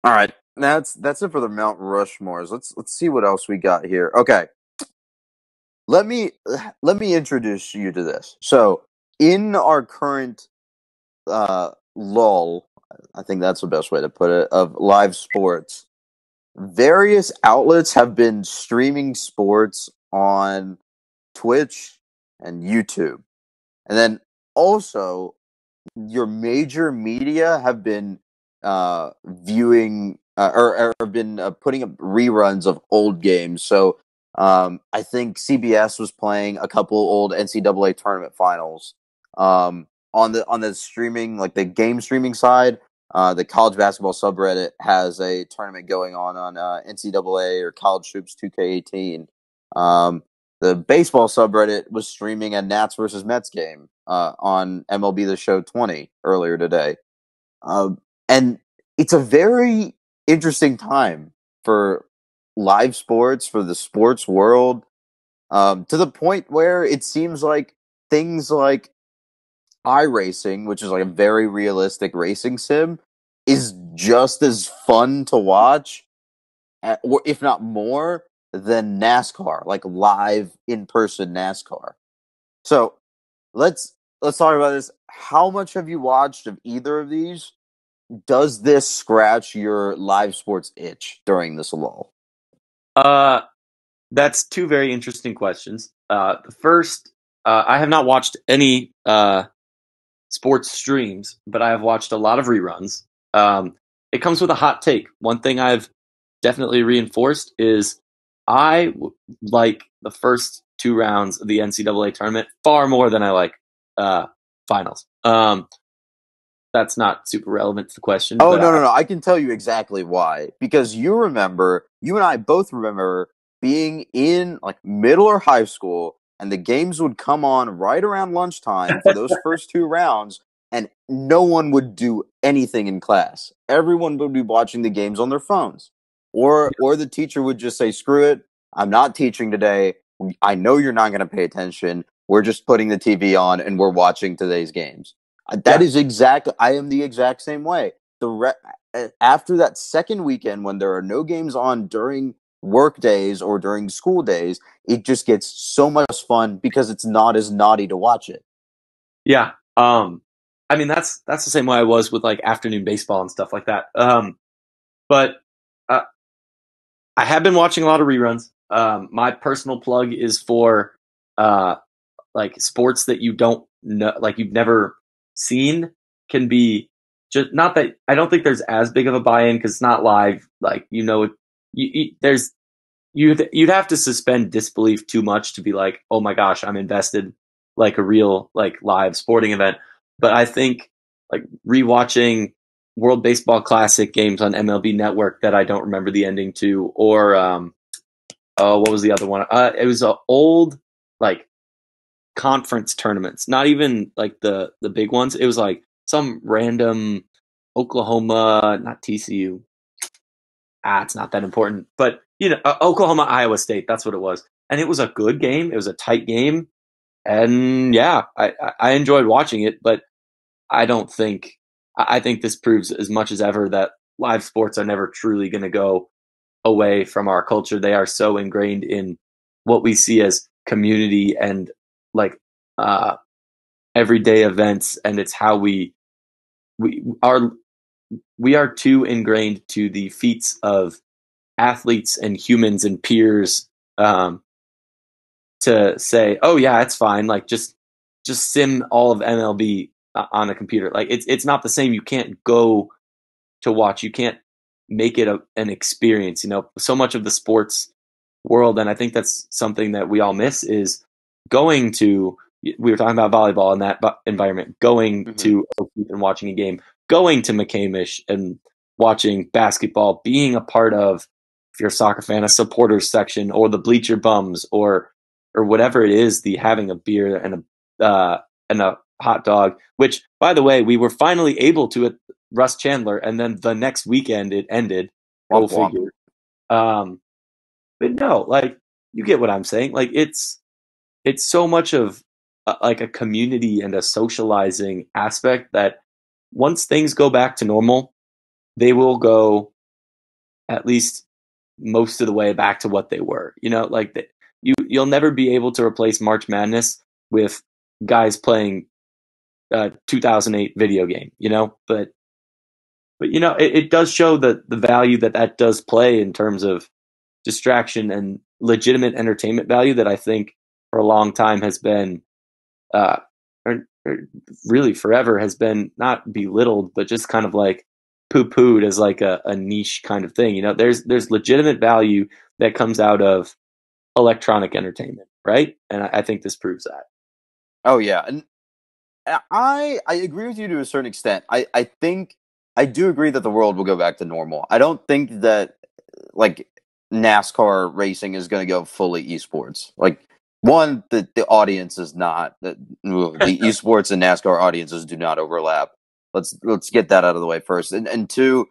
All right, that's it for the Mount Rushmores. Let's see what else we got here. Okay, let me let me introduce you to this. So, in our current lull, I think that's the best way to put it, of live sports, various outlets have been streaming sports on Twitch and YouTube. And then also, your major media have been viewing or have been putting up reruns of old games. So I think CBS was playing a couple old NCAA tournament finals on the streaming, like the game streaming side. The college basketball subreddit has a tournament going on NCAA or College Hoops 2K18. The baseball subreddit was streaming a Nats versus Mets game on MLB The Show 20 earlier today. And it's a very interesting time for live sports, for the sports world, to the point where it seems like things like iRacing, which is like a very realistic racing sim, is just as fun to watch, or if not more, than NASCAR, like live in person NASCAR. So let's talk about this. How much have you watched of either of these? Does this scratch your live sports itch during this lull? Uh, that's two very interesting questions. The first, I have not watched any sports streams, but I have watched a lot of reruns. It comes with a hot take. One thing I've definitely reinforced is like the first two rounds of the NCAA tournament far more than I like finals. That's not super relevant to the question, Oh but no no no! I can tell you exactly why. Because you and I both remember being in like middle or high school, and the games would come on right around lunchtime for those first two rounds, and no one would do anything in class. Everyone would be watching the games on their phones, or the teacher would just say, "Screw it, I'm not teaching today. I know you're not going to pay attention. We're just putting the TV on and we're watching today's games." That yeah, is exact. I am the exact same way. After that second weekend when there are no games on during work days or during school days, it just gets so much fun because it's not as naughty to watch it. yeah. I mean that's the same way I was with like afternoon baseball and stuff like that. But uh, I have been watching a lot of reruns. My personal plug is for uh, like sports that you don't know, like you've never seen, can be just not that I don't think there's as big of a buy-in because it's not live. Like there's you'd have to suspend disbelief too much to be like, oh my gosh, I'm invested like a real like live sporting event. But I think like rewatching World Baseball Classic games on MLB Network that I don't remember the ending to, or oh, what was the other one? It was a old like conference tournaments, not even like the big ones. It was like some random Oklahoma, not TCU. It's not that important, but Oklahoma, Iowa State. That's what it was, and it was a good game. It was a tight game, and yeah, I enjoyed watching it. But I don't think I think this proves as much as ever that live sports are never truly going to go away from our culture. They are so ingrained in what we see as community and like uh, everyday events, and it's how we are we are too ingrained to the feats of athletes and humans and peers um, to say, oh yeah, it's fine. Like just sim all of MLB on a computer. Like it's not the same. You can't go to watch. You can't make it an experience. So much of the sports world, and I think that's something that we all miss is going to. We were talking about volleyball in that environment. Going Mm-hmm. to O'Keefe and watching a game. Going to McCamish and watching basketball. Being a part of, if you're a soccer fan, a supporters section or the bleacher bums or whatever it is. The having a beer and a hot dog. Which, by the way, we were finally able to at Russ Chandler, and then the next weekend it ended. Go Womp womp. figure. Um, but no, like you get what I'm saying. Like it's so much of like a community and a socializing aspect that once things go back to normal, they will go. at least most of the way back to what they were. Like you'll never be able to replace March Madness with guys playing 2008 video game. But it does show the value that does play in terms of distraction and legitimate entertainment value that I think for a long time has been, or really forever has been not belittled, but just kind of like poo-pooed as like a niche kind of thing. There's legitimate value that comes out of electronic entertainment, right? And I think this proves that. Oh yeah, and I agree with you to a certain extent. I think I do agree that the world will go back to normal. I don't think that like NASCAR racing is going to go fully esports. Like one, the audience is not the esports and NASCAR audiences do not overlap. Let's get that out of the way first. And two,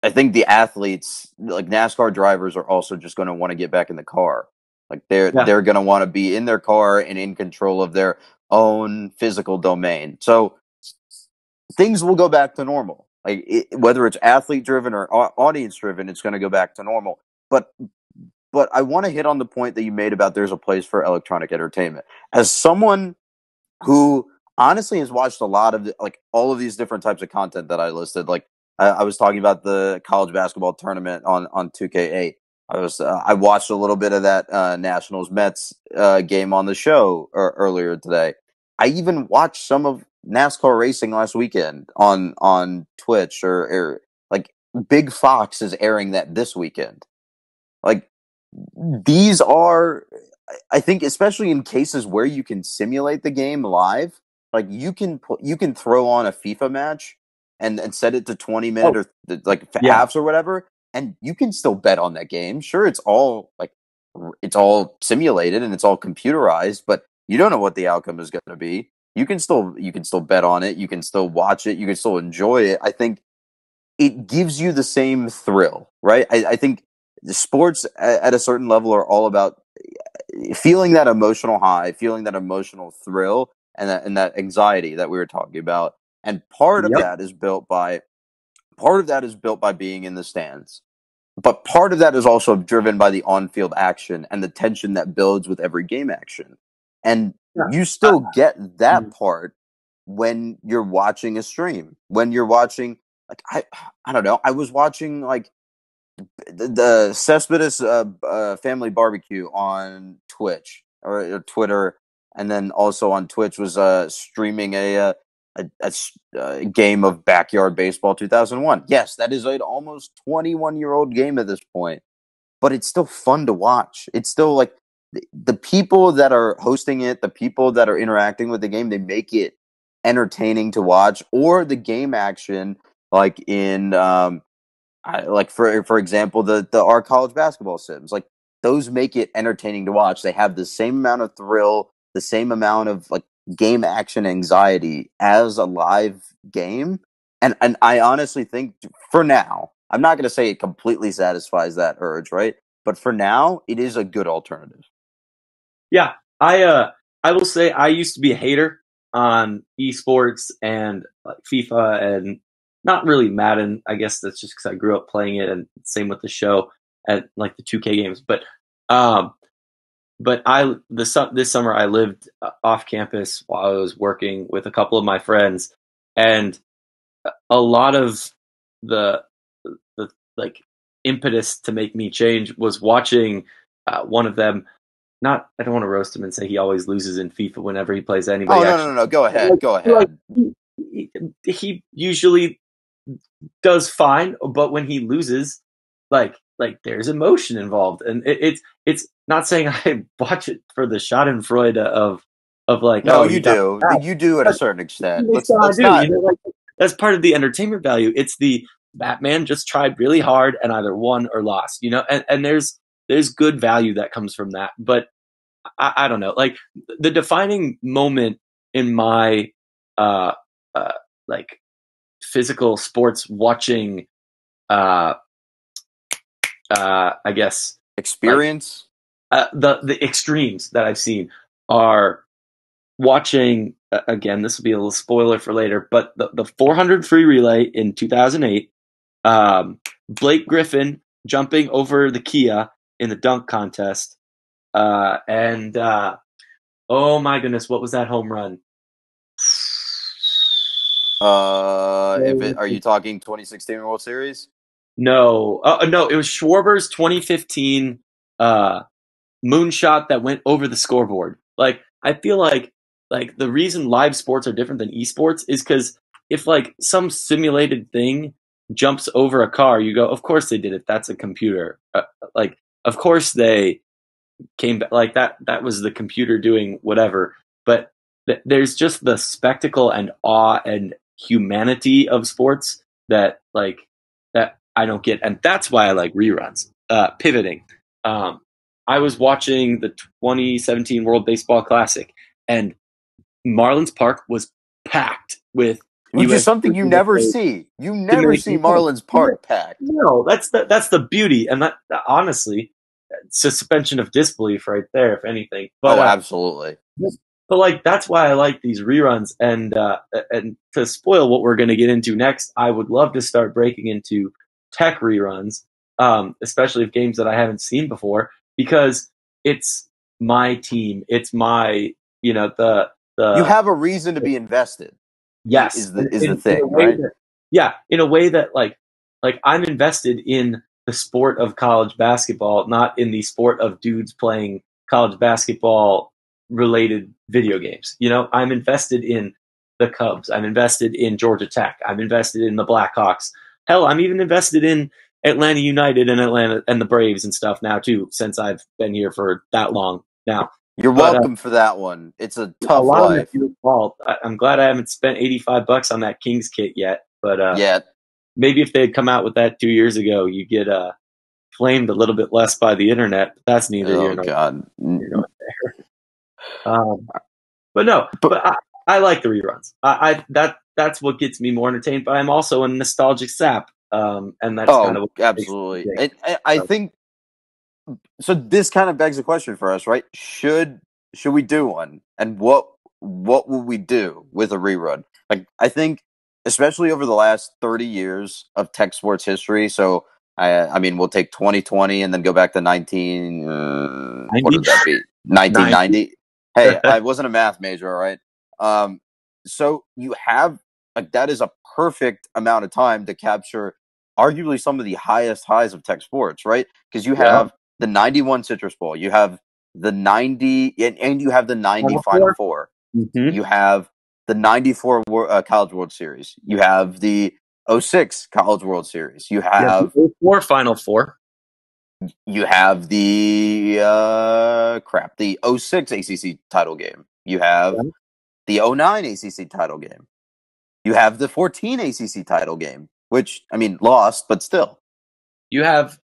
I think the athletes, like NASCAR drivers, are also just going to want to get back in the car. Like they're going to want to be in their car and in control of their own physical domain. So things will go back to normal. Like whether it's athlete driven or audience driven, it's going to go back to normal. But I want to hit on the point that you made about there's a place for electronic entertainment. As someone who honestly has watched a lot of like all of these different types of content that I listed, like I was talking about the college basketball tournament on 2K8. I watched a little bit of that Nationals Mets game on the show earlier today. I even watched some of NASCAR racing last weekend on Twitch or like Big Fox is airing that this weekend. Like these are, I think, especially in cases where you can simulate the game live, like you can throw on a FIFA match and set it to 20-minute or like Yeah. halves or whatever, and you can still bet on that game. Sure, it's all simulated and it's all computerized, but you don't know what the outcome is going to be. You can still bet on it. You can still watch it. You can still enjoy it. I think it gives you the same thrill, right? I think the sports at a certain level are all about feeling that emotional high, feeling that emotional thrill, and that anxiety that we were talking about. And part of that is built by being in the stands. But part of that is also driven by the on-field action and the tension that builds with every game action. And you still get that part when you're watching a stream. When you're watching, like I don't know, I was watching like the Cespedes family barbecue on Twitch or Twitter, and then also on Twitch was streaming a game of Backyard Baseball 2001. Yes, that is an almost 21-year-old game at this point, but it's still fun to watch. It's still like the people that are hosting it, the people that are interacting with the game, they make it entertaining to watch. Or the game action, like in like for example, the our college basketball sims, like those make it entertaining to watch. They have the same amount of thrill, the same amount of like game action anxiety as a live game. And I honestly think for now, I'm not going to say it completely satisfies that urge, right? But for now, it is a good alternative. Yeah, I will say I used to be a hater on esports and like FIFA and not really Madden. I guess that's just because I grew up playing it, and same with the show at like the 2K games. Um, but this summer I lived off campus while I was working with a couple of my friends, and a lot of the the like impetus to make me change was watching one of them. Not, I don't want to roast him and say he always loses in FIFA whenever he plays anybody. Oh no! Go ahead, go ahead. He usually does fine, but when he loses, like there's emotion involved, and it's not saying I watch it for the Schadenfreude of like, no, oh, you do, you do at a certain extent. Let's do. not. Like, that's part of the entertainment value. It's the Batman just tried really hard and either won or lost, and there's good value that comes from that, but I don't know, like the defining moment in my uh, like physical sports watching I guess Experience? Like, the extremes that I've seen are watching again, this will be a little spoiler for later, but the 400 free relay in 2008, Blake Griffin jumping over the Kia in the dunk contest. And oh my goodness, what was that home run? Are you talking 2016 World Series? No, no, it was Schwarber's 2015 moonshot that went over the scoreboard. Like, I feel like the reason live sports are different than esports is because if like some simulated thing jumps over a car, you go, of course they did it. That's a computer. Like, of course they came back. Like that was the computer doing whatever. But there's just the spectacle and awe and humanity of sports that I don't get, and that's why I like reruns. Pivoting. I was watching the 2017 World Baseball Classic, and Marlins Park was packed with Which is U.S. something you never see. You never see Marlins Park packed. No, that's the beauty, and that honestly, suspension of disbelief right there, if anything. But absolutely. but like that's why I like these reruns, and to spoil what we're going to get into next, I would love to start breaking into tech reruns, especially of games that I haven't seen before, because it's my team, it's my the You have a reason to be invested. yes is the in thing, a way right? that, yeah, in a way that like I'm invested in the sport of college basketball, not in the sport of dudes playing college basketball related video games. I'm invested in the Cubs. I'm invested in Georgia Tech. I'm invested in the Blackhawks. Hell, I'm even invested in Atlanta United and Atlanta and the Braves and stuff now too, since I've been here for that long now. You're But welcome for that one. It's a a tough lot of life. it's your fault. I'm glad I haven't spent $85 on that Kings kit yet. But maybe if they had come out with that 2 years ago, you get flamed a little bit less by the internet. But that's neither here nor God. there. But no, But but I like the reruns. That's what gets me more entertained. But I'm also a nostalgic sap, and that's kind of what absolutely. I think so. This kind of begs a question for us, right? Should we do one, and what will we do with a rerun? Like, I think, especially over the last 30 years of tech sports history. So I mean, we'll take 2020 and then go back to 19. What would that be? 1990. Hey, I wasn't a math major, all right. So you have that is a perfect amount of time to capture arguably some of the highest highs of tech sports, right? Because you have the 91 Citrus Bowl, you have the 90, and you have the 90 Final Four. Mm-hmm. You have the 94 College World Series. You have the 06 College World Series. You have the 04 Final Four. You have the the 06 ACC title game. You have the 09 ACC title game. You have the 14 ACC title game, which, I mean, lost, but still. You have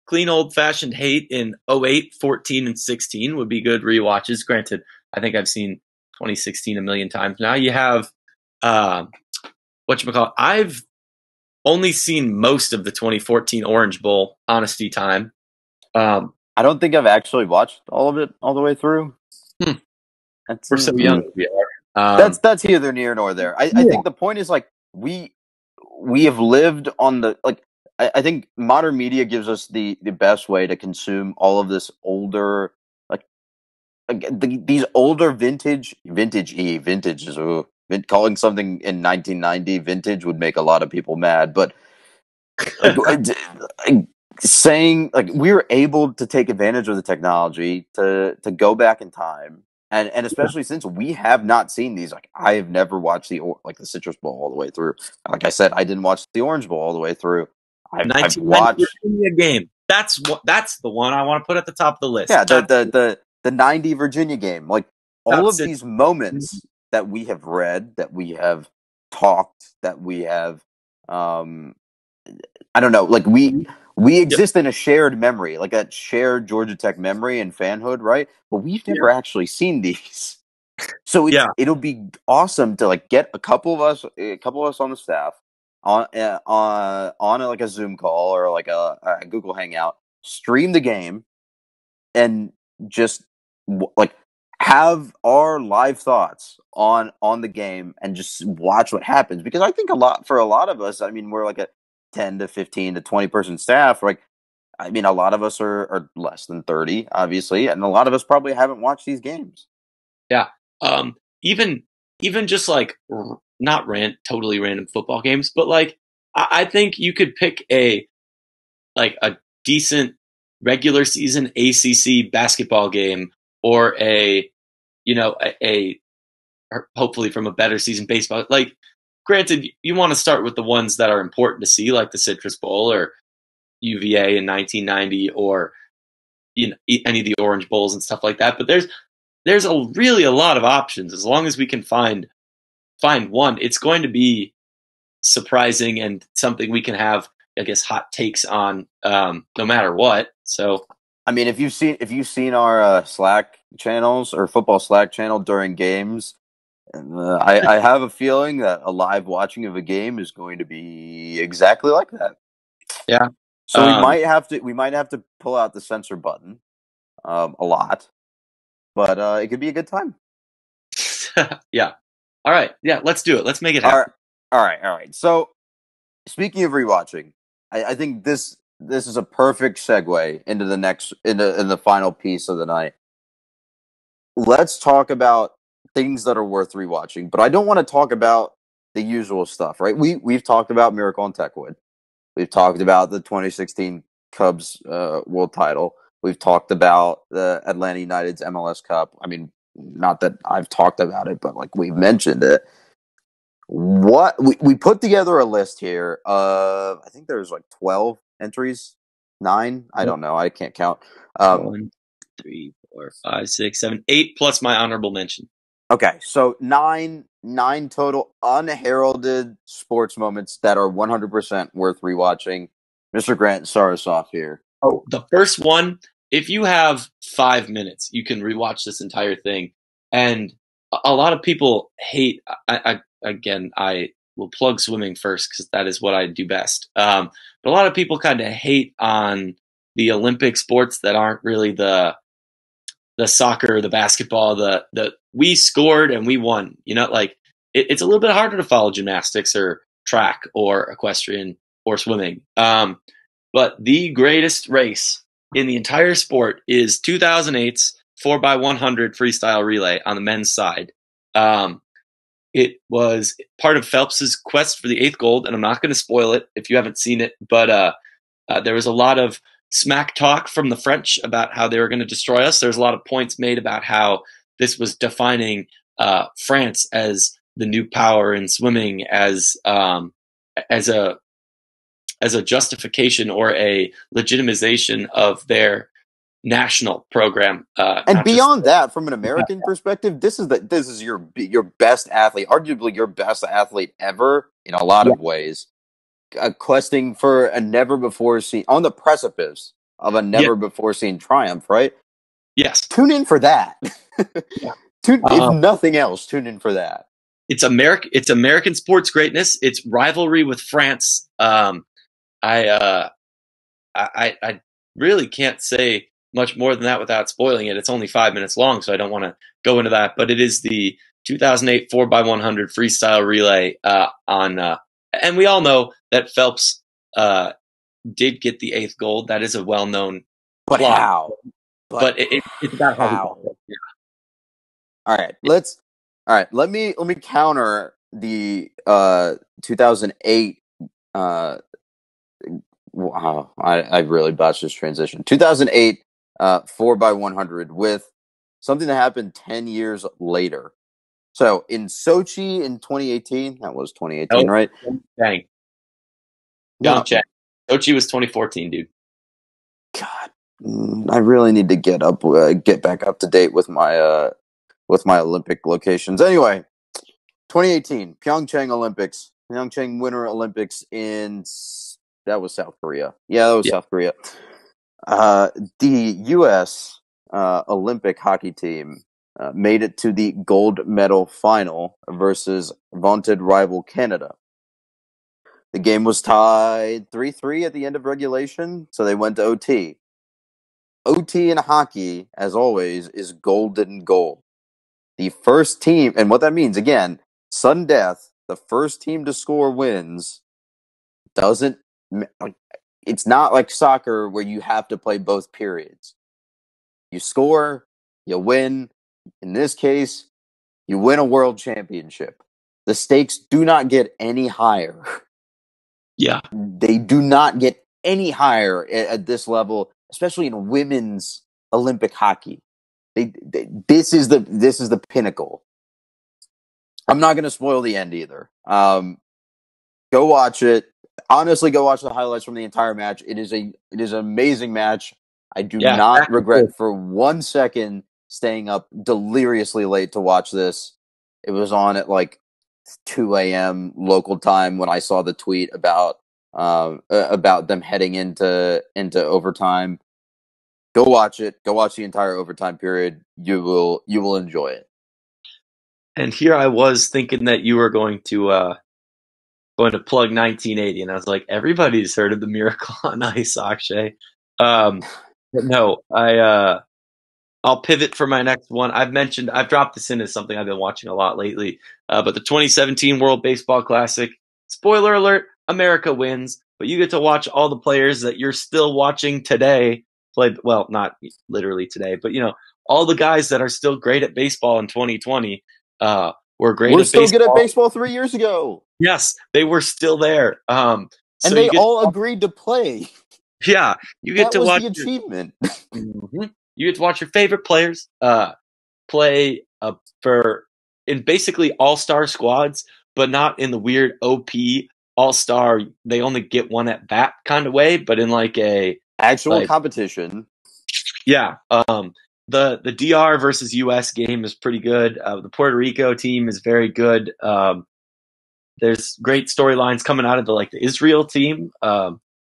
clean old-fashioned hate in 08, 14, and 16 would be good rewatches. Granted, I think I've seen 2016 a million times now. You have whatchamacallit. I've only seen most of the 2014 Orange Bowl, honesty time. I don't think I've actually watched all of it all the way through. We're so young. We are. That's neither near nor there. I think the point is, like, we have lived on the, like, I think modern media gives us the best way to consume all of this older, like these older vintage is calling something in 1990 vintage would make a lot of people mad, but saying, like, we were able to take advantage of the technology to go back in time. And especially since we have not seen these, like, I have never watched the Citrus Bowl all the way through. Like I said, I didn't watch the Orange Bowl all the way through. I've watched Virginia game. That's the one I want to put at the top of the list. Yeah, the 90 Virginia game. Like, all of these moments that we have read, that we have talked, that we have, I don't know, like, we exist in a shared memory, like that shared Georgia Tech memory and fanhood, right? But we've never actually seen these. So it'll be awesome to, like, get a couple of us on the staff on like a Zoom call or like a Google Hangout, stream the game, and just like have our live thoughts on the game and just watch what happens. Because I think for a lot of us, I mean, we're like 10 to 15 to 20 person staff, like, I mean, a lot of us are less than 30, obviously, and a lot of us probably haven't watched these games. Yeah. Um, even even just like not totally random football games, but like I think you could pick a decent regular season ACC basketball game or a or hopefully from a better season baseball. Like, granted, you want to start with the ones that are important to see, like the Citrus Bowl or UVA in 1990, or any of the Orange Bowls and stuff like that. But there's really a lot of options as long as we can find one. It's going to be surprising and something we can have, I guess, hot takes on, no matter what. So, I mean, if you've seen our Slack channels or football Slack channel during games, I have a feeling that a live watching of a game is going to be exactly like that. yeah, So we might have to pull out the censor button a lot, but it could be a good time. yeah. All right, yeah, let's do it. Let's make it All right, happen. all right. So speaking of rewatching, I think this is a perfect segue into the next in the final piece of the night. Let's talk about things that are worth rewatching, but I don't want to talk about the usual stuff, right? We've talked about Miracle on Techwood. We've talked about the 2016 Cubs world title. We've talked about the Atlanta United's MLS Cup. I mean, not that I've talked about it, but like we've mentioned it. What we put together a list here of, I think there's like 12 entries, 9. I don't know. I can't count. Um, 1, 3, 4, 5, 6, 7, 8 plus my honorable mention. okay, so nine total unheralded sports moments that are 100% worth rewatching. Mr. Grant, start us off here. Oh, the first one, if you have 5 minutes, you can rewatch this entire thing. And a lot of people hate. Again, I will plug swimming first because that is what I do best. But a lot of people kind of hate on the Olympic sports that aren't really the soccer, the basketball, the we scored and we won. Like it's a little bit harder to follow gymnastics or track or equestrian or swimming. But the greatest race in the entire sport is 2008's 4x100 freestyle relay on the men's side. Um, it was part of Phelps's quest for the eighth gold, and I'm not going to spoil it if you haven't seen it, but there was a lot of smack talk from the French about how they were going to destroy us. There's a lot of points made about how this was defining France as the new power in swimming, as a justification or a legitimization of their national program. And Not just beyond that, from an American perspective, this is your best athlete, arguably your best athlete ever in a lot yeah, of ways, questing for a never before seen, on the precipice of a yeah, never before seen triumph. Right? yes. Tune in for that. Yeah. If nothing else, tune in for that. It's American sports greatness. It's rivalry with France. I, uh, I really can't say much more than that without spoiling it. It's only 5 minutes long, so I don't want to go into that. But it is the 2008 4x100 freestyle relay and we all know that Phelps did get the eighth gold. That is a well-known But plot, how? But but it's about how he got how? it. Yeah. All right, let's. All right, let me counter the 2008. Wow, I really botched this transition. 2008 4x100 with something that happened 10 years later. So in Sochi in 2018, that was 2018, No, right? dang, No, don't check. Sochi was 2014, dude. God, I really need to get back up to date with my Olympic locations. Anyway, 2018 Pyeongchang Olympics, Pyeongchang Winter Olympics that was South Korea. Yeah, that was Yeah, South Korea. The U.S. Olympic hockey team made it to the gold medal final versus vaunted rival Canada. The game was tied 3-3 at the end of regulation, so they went to OT. OT in hockey, as always, is golden goal. The first team, and what that means, again, sudden death, the first team to score wins, doesn't like, it's not like soccer where you have to play both periods. You score, you win. In this case, you win a world championship. The stakes do not get any higher. Yeah. They do not get any higher at this level, especially in women's Olympic hockey. This is the pinnacle. I'm not going to spoil the end either. Go watch it. Honestly, go watch the highlights from the entire match. It is an amazing match. I do Yeah. not regret for 1 second staying up deliriously late to watch this. It was on at like 2 a.m. local time when I saw the tweet about them heading into overtime. Go watch it. Go watch the entire overtime period. You will enjoy it. And here I was thinking that you were going to plug 1980, and I was like, everybody's heard of the Miracle on Ice, Akshay. But no, I'll pivot for my next one. I've dropped this in as something I've been watching a lot lately. But the 2017 World Baseball Classic, spoiler alert, America wins, but you get to watch all the players that you're still watching today play. Well, not literally today, but all the guys that are still great at baseball in 2020 were great We're at still baseball. good at baseball 3 years ago. Yes, they were still there. And they all agreed to play. Yeah, you get that to was watch the achievement. You get to watch your favorite players play in basically all-star squads, but not in the weird OP all-star. They only get one at bat kind of way, but in like a actual competition. Yeah. The DR versus US game is pretty good. The Puerto Rico team is very good. There's great storylines coming out of the Israel team.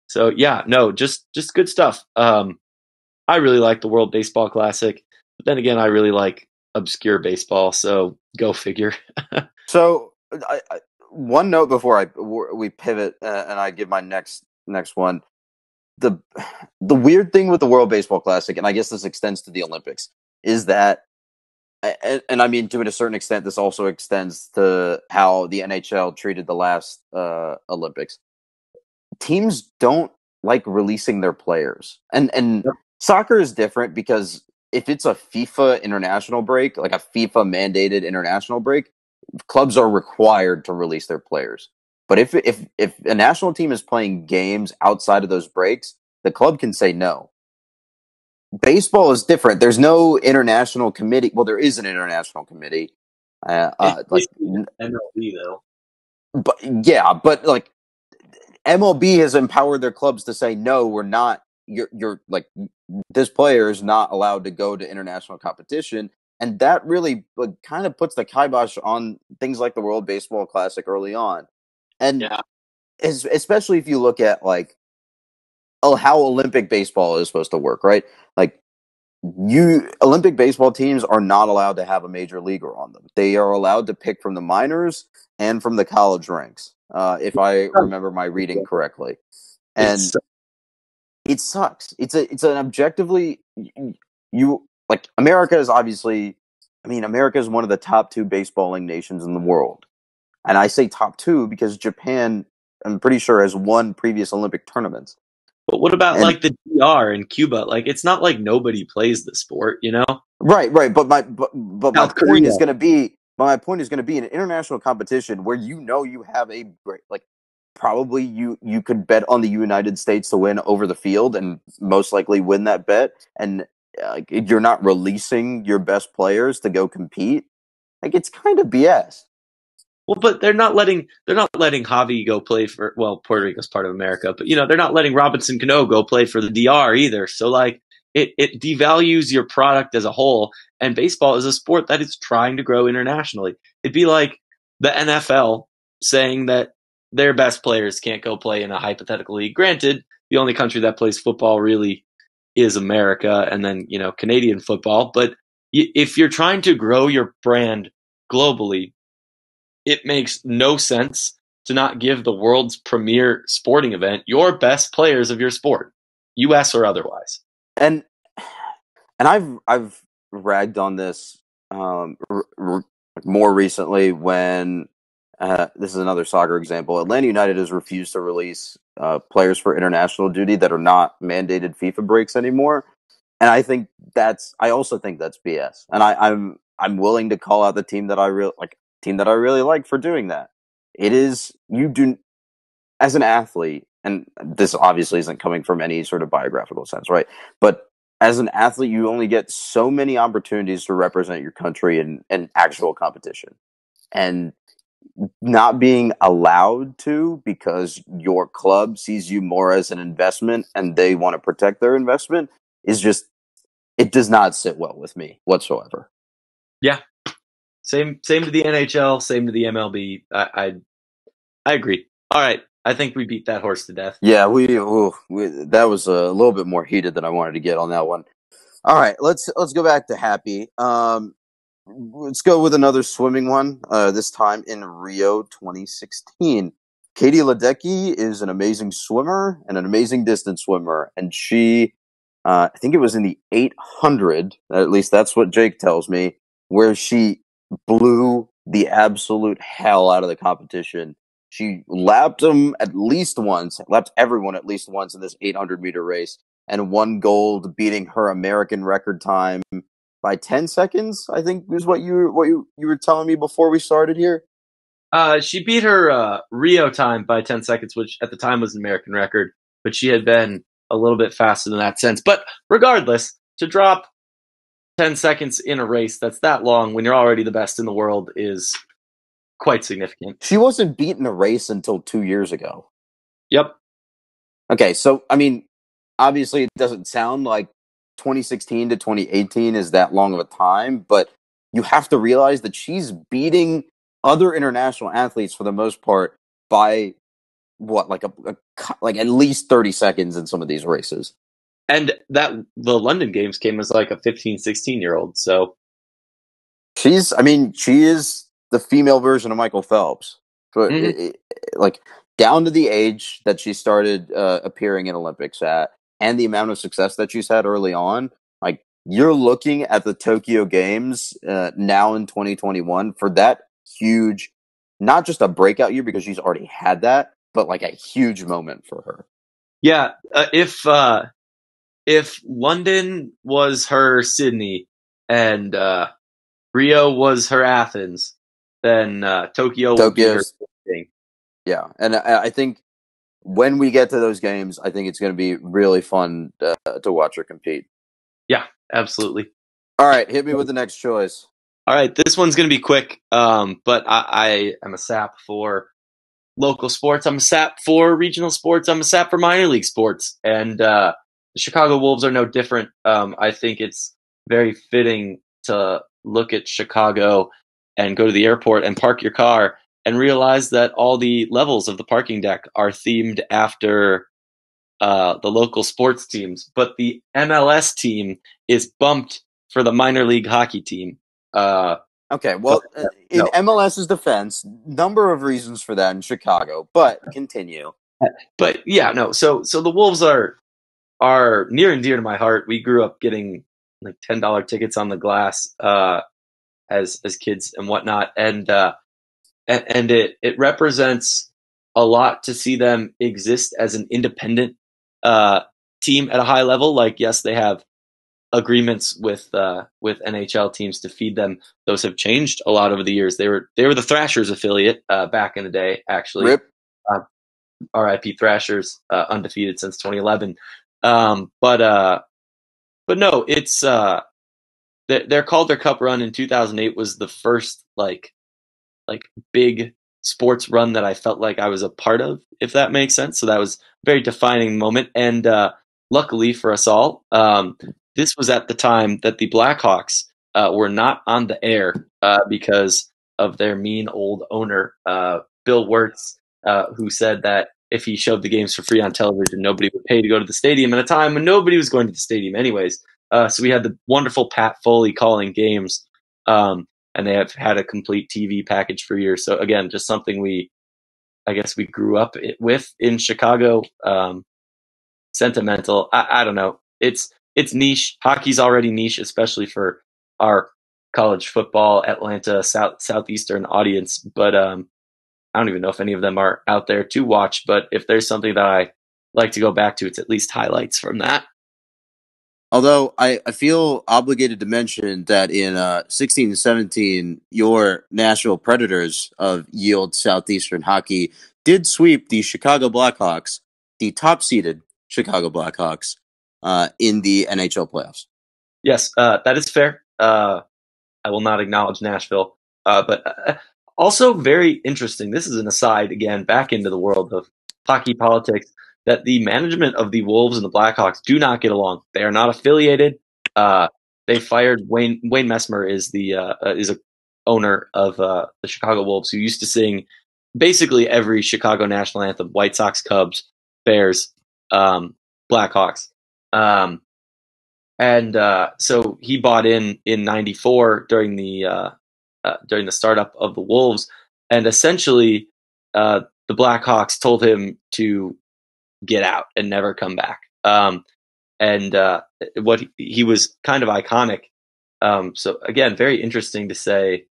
So yeah, no, just good stuff. I really like the World Baseball Classic, but then again, I really like obscure baseball. So go figure. So, one note before we pivot and I give my next one. The weird thing with the World Baseball Classic, and I guess this extends to the Olympics, is that, and I mean to a certain extent, this also extends to how the NHL treated the last Olympics. Teams don't like releasing their players, and Yep. Soccer is different because if it's a FIFA international break, like a FIFA mandated international break, clubs are required to release their players. But if a national team is playing games outside of those breaks, the club can say no. Baseball is different. There's no international committee. Well, there is an international committee. It's MLB though. But yeah, but like MLB has empowered their clubs to say no, we're not. You're like, this player is not allowed to go to international competition, and that really kind of puts the kibosh on things like the World Baseball Classic early on, and Yeah. especially if you look at how Olympic baseball is supposed to work, right? Like, Olympic baseball teams are not allowed to have a major leaguer on them. They are allowed to pick from the minors and from the college ranks, if I remember my reading correctly. And it sucks. It's an objectively, you like, America is obviously, I mean, America is one of the top 2 baseballing nations in the world. And I say top 2 because Japan, I'm pretty sure, has won previous Olympic tournaments. But what about the DR in Cuba? Like, it's not like nobody plays the sport, Right. But my South point Korea. is going to be, an international competition where you have a great, probably you could bet on the United States to win over the field and most likely win that bet, and you're not releasing your best players to go compete. Like, it's kind of BS. Well, but they're not letting Javi go play for, well, Puerto Rico's part of America, but they're not letting Robinson Cano go play for the DR either. So it devalues your product as a whole. And baseball is a sport that is trying to grow internationally. It'd be like the NFL saying that their best players can't go play in a hypothetical league. Granted, the only country that plays football really is America, and then Canadian football. But if you're trying to grow your brand globally, it makes no sense to not give the world's premier sporting event your best players of your sport, US or otherwise. And I've ragged on this more recently when this is another soccer example. Atlanta United has refused to release players for international duty that are not mandated FIFA breaks anymore. And I also think that's BS. And I'm willing to call out the team that I really like for doing that. It is, you do, as an athlete, and this obviously isn't coming from any sort of biographical sense, right? But as an athlete, you only get so many opportunities to represent your country in actual competition. And not being allowed to because your club sees you more as an investment and they want to protect their investment is just, it does not sit well with me whatsoever. Yeah, same to the NHL, same to the MLB. I agree. All right, I think we beat that horse to death. Yeah, that was a little bit more heated than I wanted to get on that one. All right, let's go back to happy. Let's go with another swimming one. This time in Rio 2016. Katie Ledecky is an amazing swimmer and an amazing distance swimmer, and she, I think it was in the 800. At least that's what Jake tells me, where she blew the absolute hell out of the competition. She lapped them at least once, lapped everyone at least once in this 800-meter race, and won gold, beating her American record time by 10 seconds. I think is what you were telling me before we started here. She beat her Rio time by 10 seconds, which at the time was an American record, but she had been a little bit faster than that since. But regardless, to drop 10 seconds in a race that's that long when you're already the best in the world is quite significant. She wasn't beaten a race until 2 years ago. Yep. Okay, so, I mean, obviously it doesn't sound like 2016 to 2018 is that long of a time, but you have to realize that she's beating other international athletes for the most part by what, like like at least 30 seconds in some of these races. And that the London Games came as like a 15, 16-year-old, so she is the female version of Michael Phelps. But like down to the age that she started appearing in Olympics at and the amount of success that she's had early on, like you're looking at the Tokyo Games now in 2021 for that huge, not just a breakout year because she's already had that, but like a huge moment for her. yeah, if London was her Sydney and Rio was her Athens, then Tokyo would be her thing. Yeah, and I think when we get to those games, I think it's going to be really fun to watch her compete. Yeah, absolutely. All right, hit me with the next choice. All right, this one's going to be quick, but I am a sap for local sports. I'm a sap for regional sports. I'm a sap for minor league sports. And the Chicago Wolves are no different. I think it's very fitting to look at Chicago and go to the airport and park your car and realize that all the levels of the parking deck are themed after the local sports teams. But the MLS team is bumped for the minor league hockey team. Okay, well, in MLS's defense, number of reasons for that in Chicago, but continue. But yeah, no. So the Wolves are near and dear to my heart. We grew up getting like $10 tickets on the glass as kids and whatnot, and it represents a lot to see them exist as an independent team at a high level. Like, yes, they have agreements with NHL teams to feed them. Those have changed a lot over the years. They were the Thrashers affiliate back in the day, actually. Rip. RIP Thrashers, undefeated since 2011. But no, it's their Calder Cup run in 2008 was the first like big sports run that I felt like I was a part of, if that makes sense. So that was a very defining moment. And luckily for us all, this was at the time that the Blackhawks were not on the air because of their mean old owner, Bill Wirtz, who said that if he showed the games for free on television, nobody would pay to go to the stadium at a time when nobody was going to the stadium anyways. So we had the wonderful Pat Foley calling games, and they have had a complete TV package for years. So again, just something I guess we grew up with in Chicago. Sentimental. I don't know. It's niche. Hockey's already niche, especially for our college football Atlanta Southeastern audience. But I don't even know if any of them are out there to watch, but if there's something that I like to go back to, it's at least highlights from that. Although I feel obligated to mention that in 16 and 17, your Nashville Predators of Yield Southeastern Hockey did sweep the Chicago Blackhawks, the top-seeded Chicago Blackhawks, in the NHL playoffs. Yes, that is fair. I will not acknowledge Nashville, but also very interesting. This is an aside again, back into the world of hockey politics. That the management of the Wolves and the Blackhawks do not get along. They are not affiliated. They fired Wayne Messmer is a owner of the Chicago Wolves, who used to sing basically every Chicago national anthem: White Sox, Cubs, Bears, Blackhawks. Um, and so he bought in '94 during the startup of the Wolves, and essentially the Blackhawks told him to get out and never come back. And what he was kind of iconic. So again, very interesting to say.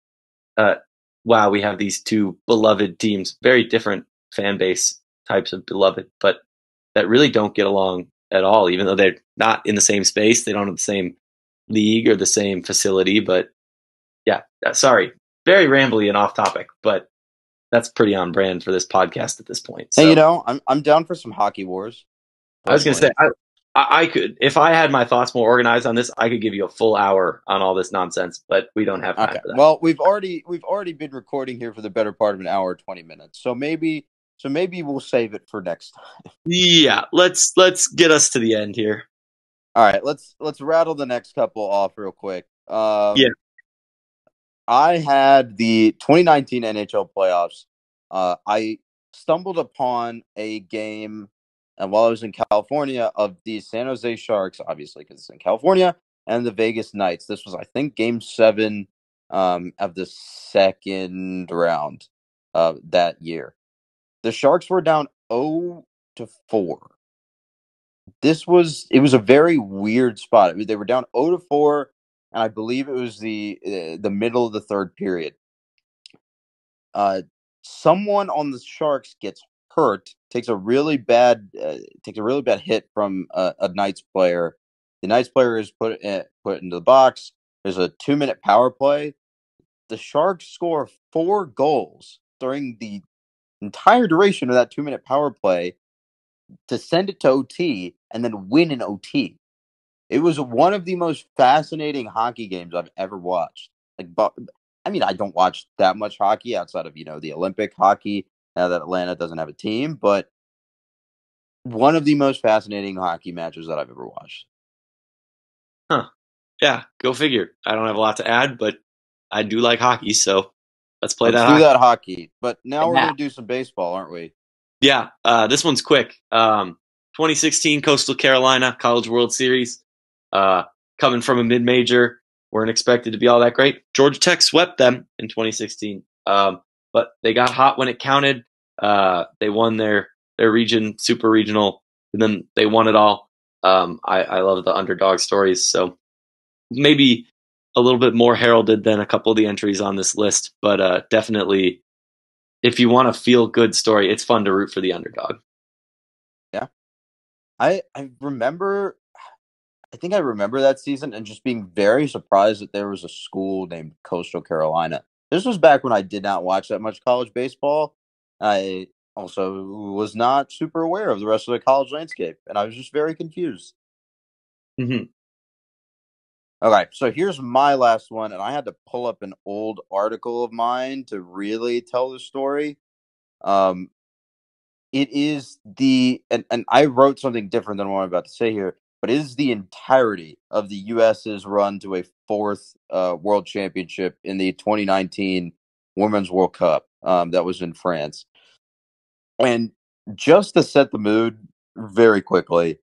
Wow, we have these two beloved teams, very different fan base types of beloved, but that really don't get along at all, even though they're not in the same space. They don't have the same league or the same facility. But yeah, sorry, very rambly and off topic, but that's pretty on brand for this podcast at this point. So Hey, I'm down for some hockey wars. I was going to say, Personally, I could, if I had my thoughts more organized on this, I could give you a full hour on all this nonsense, but we don't have time okay. for that. Well, we've already been recording here for the better part of an hour, 20 minutes. So maybe we'll save it for next time. Yeah, let's get us to the end here. All right, let's rattle the next couple off real quick. Yeah. I had the 2019 NHL playoffs. I stumbled upon a game, and while I was in California, of the San Jose Sharks, obviously because it's in California, and the Vegas Knights. This was, I think, Game 7 of the second round that year. The Sharks were down 0-4. It was a very weird spot. I mean, they were down 0-4, and I believe it was the middle of the third period. Someone on the Sharks gets hurt, takes a really bad hit from a Knights player. The Knights player is put into the box. There's a 2-minute power play. The Sharks score 4 goals during the entire duration of that 2-minute power play to send it to OT and then win in OT. It was one of the most fascinating hockey games I've ever watched. I mean, I don't watch that much hockey outside of, the Olympic hockey now that Atlanta doesn't have a team, but one of the most fascinating hockey matches that I've ever watched. Huh. Yeah, go figure. I don't have a lot to add, but I do like hockey, so let's play Let's that do hockey. that hockey. But now we're Yeah. going to do some baseball, aren't we? Yeah, this one's quick. 2016 Coastal Carolina College World Series. Coming from a mid-major, weren't expected to be all that great. Georgia Tech swept them in 2016, but they got hot when it counted. They won their region, super regional, and then they won it all. I love the underdog stories, so maybe a little bit more heralded than a couple of the entries on this list, but definitely, if you want a feel-good story, it's fun to root for the underdog. Yeah. I remember I think I remember that season and just being very surprised that there was a school named Coastal Carolina. This was back when I did not watch that much college baseball. I also was not super aware of the rest of the college landscape, and I was just very confused. Mm-hmm. Okay, so here's my last one, and I had to pull up an old article of mine to really tell the story. Um, it is and I wrote something different than what I'm about to say here, but it is the entirety of the US's run to a fourth world championship in the 2019 Women's World Cup that was in France. And just to set the mood very quickly,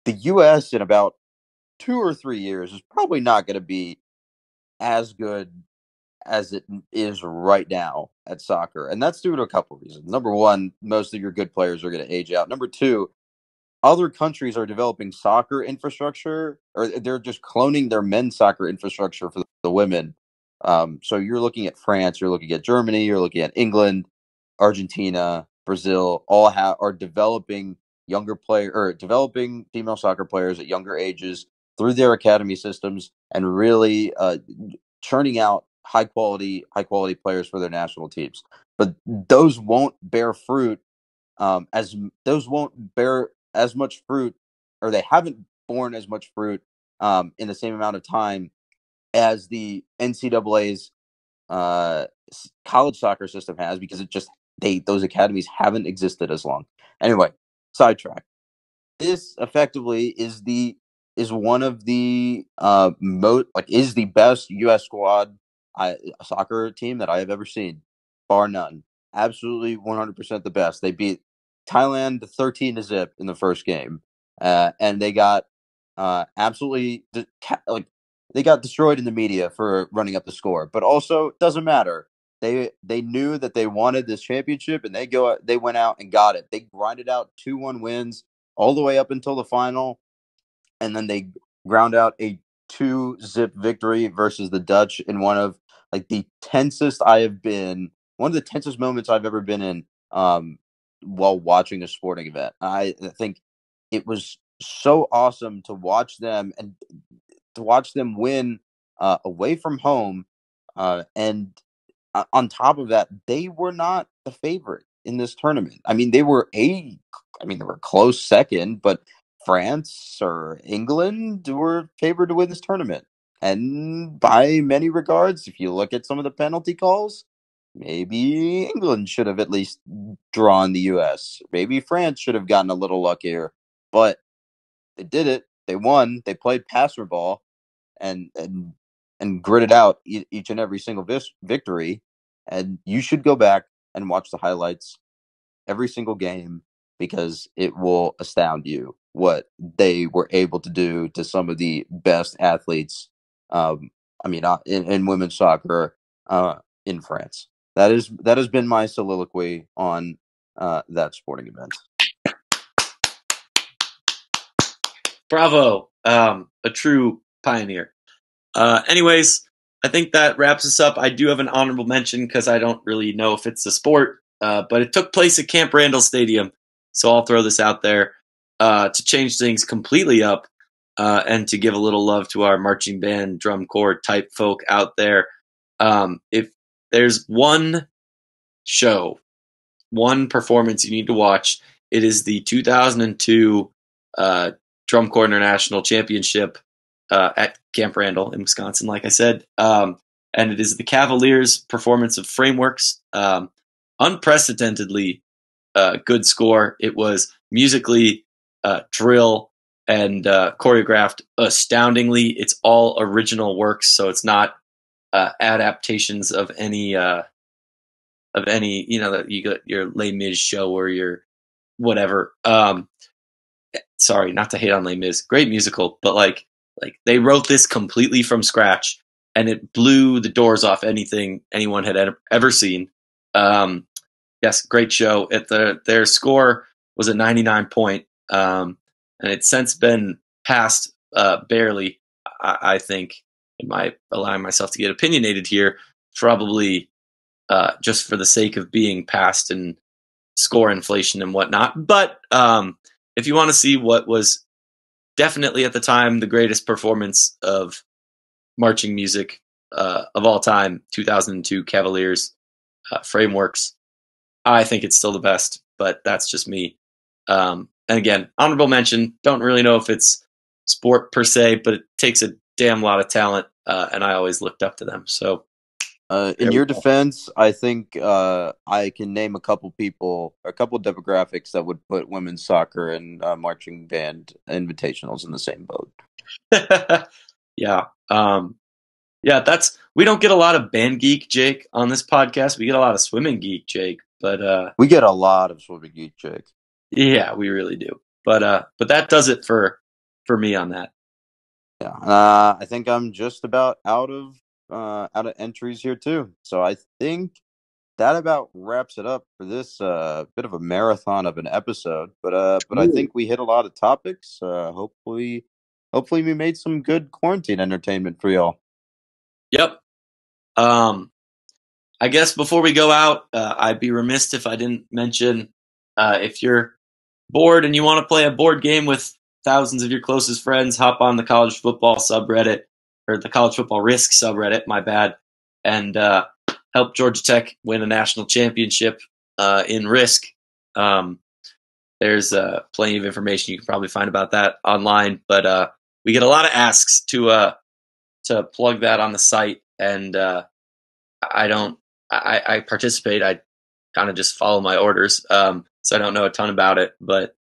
the US in about 2 or 3 years is probably not going to be as good as it is right now at soccer. And that's due to a couple of reasons. Number one, most of your good players are going to age out. Number two, other countries are developing soccer infrastructure, or they're just cloning their men's soccer infrastructure for the women. So you're looking at France, you're looking at Germany, you're looking at England. Argentina, Brazil, are developing developing female soccer players at younger ages through their academy systems and really churning out high quality players for their national teams. But those won't bear fruit as those won't bear as much fruit, or they haven't borne as much fruit in the same amount of time as the NCAA's uh, college soccer system has, because those academies haven't existed as long. Anyway, sidetrack. This effectively is one of the is the best U.S. squad soccer team that I have ever seen, bar none. Absolutely 100% the best. They beat Thailand 13-0 in the first game, and they got absolutely they got destroyed in the media for running up the score. But also, it doesn't matter. They knew that they wanted this championship, and they went out and got it. They grinded out 2-1 wins all the way up until the final, and then they ground out a 2-0 victory versus the Dutch in one of the tensest moments I've ever been in while watching a sporting event. I think it was so awesome to watch them and to watch them win away from home, and on top of that, they were not the favorite in this tournament. I mean, they were close second, but France or England were favored to win this tournament. And by many regards, if you look at some of the penalty calls, maybe England should have at least drawn the U.S. Maybe France should have gotten a little luckier, but they did it. They won. They played passer ball and gritted out each and every single victory. And you should go back and watch the highlights every single game, because it will astound you what they were able to do to some of the best athletes. In women's soccer in France. That has been my soliloquy on that sporting event. Bravo. A true pioneer. Anyways, I think that wraps us up. I do have an honorable mention because I don't really know if it's a sport, but it took place at Camp Randall Stadium. So I'll throw this out there to change things completely up and to give a little love to our marching band, drum corps type folk out there. If there's one show, one performance you need to watch, it is the 2002 Drum Corps International Championship at Camp Randall in Wisconsin, like I said. And it is the Cavaliers' performance of Frameworks. Unprecedentedly good score. It was musically drill and choreographed astoundingly. It's all original works, so it's not adaptations of any that you got your Les Mis show or your whatever. Sorry, not to hate on Les Mis, great musical, but like they wrote this completely from scratch, and it blew the doors off anything anyone had ever seen. Yes, great show. Their score was a 99 point, and it's since been passed barely. I think, am I allowing myself to get opinionated here? Probably just for the sake of being passed and score inflation and whatnot. But if you want to see what was definitely at the time the greatest performance of marching music of all time, 2002 Cavaliers Frameworks, I think it's still the best, but that's just me. And again, honorable mention. Don't really know if it's sport per se, but it takes a damn lot of talent, and I always looked up to them. So, in your defense, I think I can name a couple demographics that would put women's soccer and marching band invitationals in the same boat. Yeah. We don't get a lot of band geek Jake on this podcast. We get a lot of swimming geek Jake, but we get a lot of swimming geek Jake. Yeah, we really do. But that does it for me on that. Yeah. I think I'm just about out of entries here too. So I think that about wraps it up for this bit of a marathon of an episode. But I think we hit a lot of topics. Hopefully we made some good quarantine entertainment for y'all. Yep. I guess before we go out, I'd be remiss if I didn't mention if you're bored and you want to play a board game with thousands of your closest friends, hop on the college football subreddit or the college football risk subreddit, my bad, and help Georgia Tech win a national championship in risk. Um, there's plenty of information you can probably find about that online, but we get a lot of asks to plug that on the site, and I don't. I participate. I kind of just follow my orders, so I don't know a ton about it, but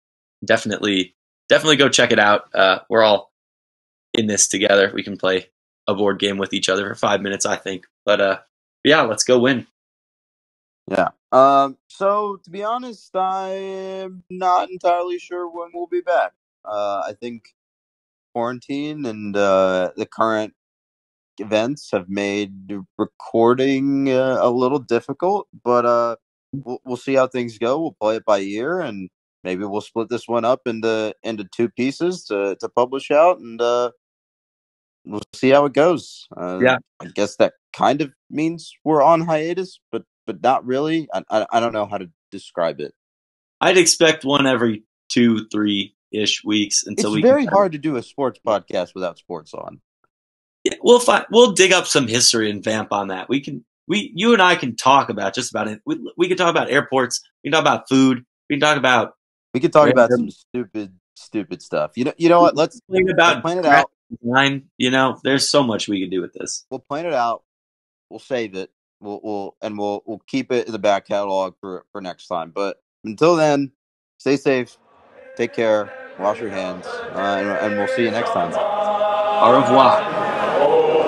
definitely go check it out. We're all in this together. We can play a board game with each other for 5 minutes, I think. But yeah, let's go win. Yeah. So to be honest, I'm not entirely sure when we'll be back. I think quarantine and the current events have made recording a little difficult, but we'll see how things go. We'll play it by ear, and maybe we'll split this one up into two pieces to publish out, and we'll see how it goes. Yeah, I guess that kind of means we're on hiatus, but not really. I don't know how to describe it. I'd expect one every 2-3 ish weeks until It's we can. very hard to do a sports podcast without sports on. Yeah, we'll find. We'll dig up some history and vamp on that. We can. You and I can talk about just about it. We can talk about airports. We can talk about food. We can talk about We could talk about some random. stupid stuff. You know what? Think Let's about plan it graphic out. design. There's so much we can do with this. We'll plan it out. We'll save it. We'll keep it in the back catalog for next time. But until then, stay safe, take care, wash your hands, and we'll see you next time. Au revoir.